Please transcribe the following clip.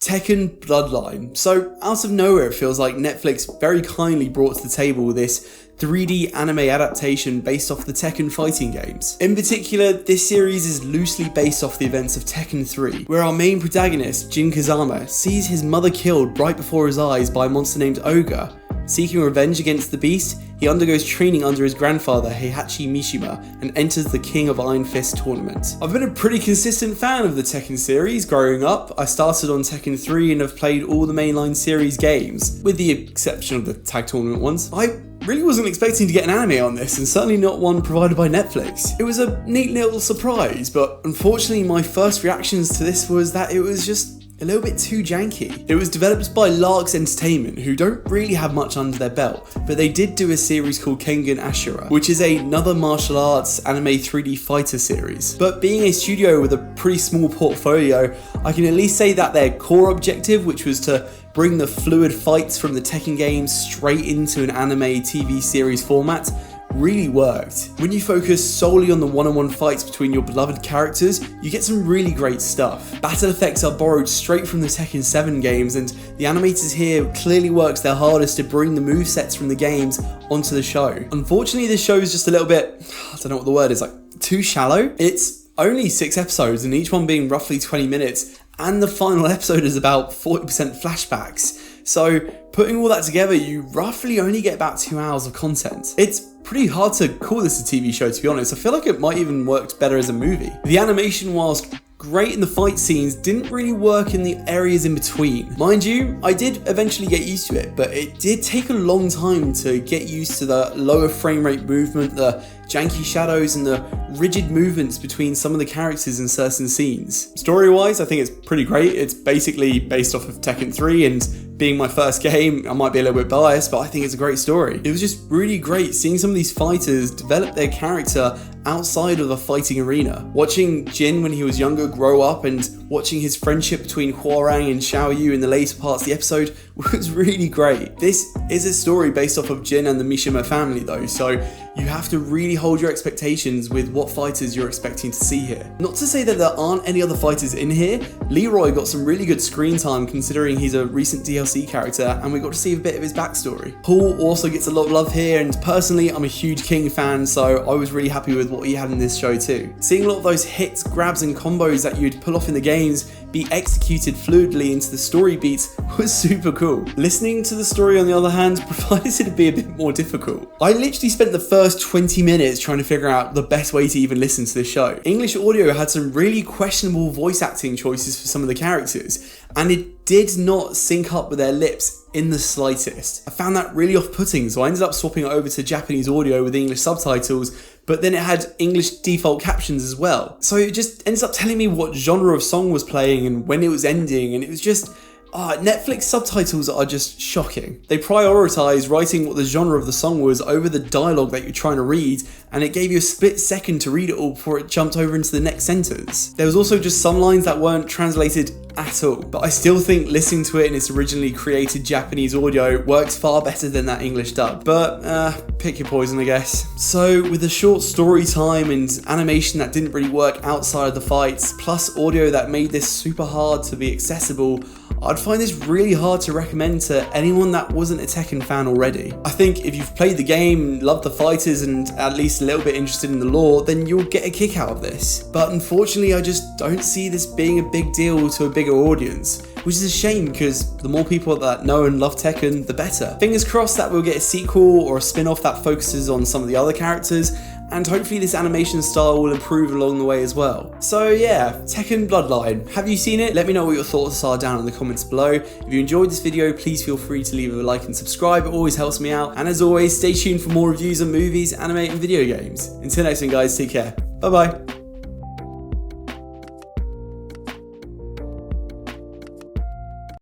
Tekken Bloodline. So out of nowhere it feels like Netflix very kindly brought to the table this 3D anime adaptation based off the Tekken fighting games. In particular, this series is loosely based off the events of Tekken 3, where our main protagonist, Jin Kazama, sees his mother killed right before his eyes by a monster named Ogre. Seeking revenge against the beast, he undergoes training under his grandfather Heihachi Mishima and enters the King of Iron Fist tournament. I've been a pretty consistent fan of the Tekken series growing up. I started on Tekken 3 and have played all the mainline series games, with the exception of the tag tournament ones. I really wasn't expecting to get an anime on this, and certainly not one provided by Netflix. It was a neat little surprise, but unfortunately my first reactions to this was that it was just a little bit too janky. It was developed by Larx Entertainment, who don't really have much under their belt, but they did do a series called Kengan Ashura, which is another martial arts anime 3D fighter series. But being a studio with a pretty small portfolio, I can at least say that their core objective, which was to bring the fluid fights from the Tekken games straight into an anime TV series format, really worked. When you focus solely on the one-on-one fights between your beloved characters, you get some really great stuff. Battle effects are borrowed straight from the Tekken 7 games, and the animators here clearly works their hardest to bring the movesets from the games onto the show. Unfortunately, this show is just a little bit, I don't know what the word is, like too shallow. It's only 6 episodes, and each one being roughly 20 minutes, and the final episode is about 40% flashbacks. So putting all that together, you roughly only get about 2 hours of content. It's pretty hard to call this a TV show, to be honest. I feel like it might even work better as a movie. The animation, whilst great in the fight scenes, didn't really work in the areas in between. Mind you, I did eventually get used to it, but it did take a long time to get used to the lower frame rate movement, the janky shadows, and the rigid movements between some of the characters in certain scenes. Story-wise, I think it's pretty great. It's basically based off of Tekken 3, and being my first game, I might be a little bit biased, but I think it's a great story. It was just really great seeing some of these fighters develop their character outside of the fighting arena. Watching Jin when he was younger grow up, and watching his friendship between Hwoarang and Xiao Yu in the later parts of the episode was really great. This is a story based off of Jin and the Mishima family though, so you have to really hold your expectations with what fighters you're expecting to see here. Not to say that there aren't any other fighters in here. Leroy got some really good screen time considering he's a recent DLC character, and we got to see a bit of his backstory. Paul also gets a lot of love here, and personally I'm a huge King fan, so I was really happy with what he had in this show too. Seeing a lot of those hits, grabs and combos that you'd pull off in the games be executed fluidly into the story beats was super cool. Listening to the story, on the other hand, provided it to be a bit more difficult. I literally spent the first 20 minutes trying to figure out the best way to even listen to this show. English audio had some really questionable voice acting choices for some of the characters, and it did not sync up with their lips in the slightest. I found that really off-putting, so I ended up swapping it over to Japanese audio with English subtitles, but then it had English default captions as well. So it just ends up telling me what genre of song was playing and when it was ending, and it was just, Netflix subtitles are just shocking. They prioritise writing what the genre of the song was over the dialogue that you're trying to read, and it gave you a split second to read it all before it jumped over into the next sentence. There was also just some lines that weren't translated at all, but I still think listening to it in its originally created Japanese audio works far better than that English dub. But pick your poison, I guess. So with a short story time and animation that didn't really work outside of the fights, plus audio that made this super hard to be accessible, I'd find this really hard to recommend to anyone that wasn't a Tekken fan already. I think if you've played the game, loved the fighters, and at least a little bit interested in the lore, then you'll get a kick out of this. But unfortunately, I just don't see this being a big deal to a bigger audience, which is a shame because the more people that know and love Tekken, the better. Fingers crossed that we'll get a sequel or a spin-off that focuses on some of the other characters, and hopefully this animation style will improve along the way as well. So yeah, Tekken Bloodline. Have you seen it? Let me know what your thoughts are down in the comments below. If you enjoyed this video, please feel free to leave a like and subscribe. It always helps me out. And as always, stay tuned for more reviews on movies, anime and video games. Until next time guys, take care. Bye bye.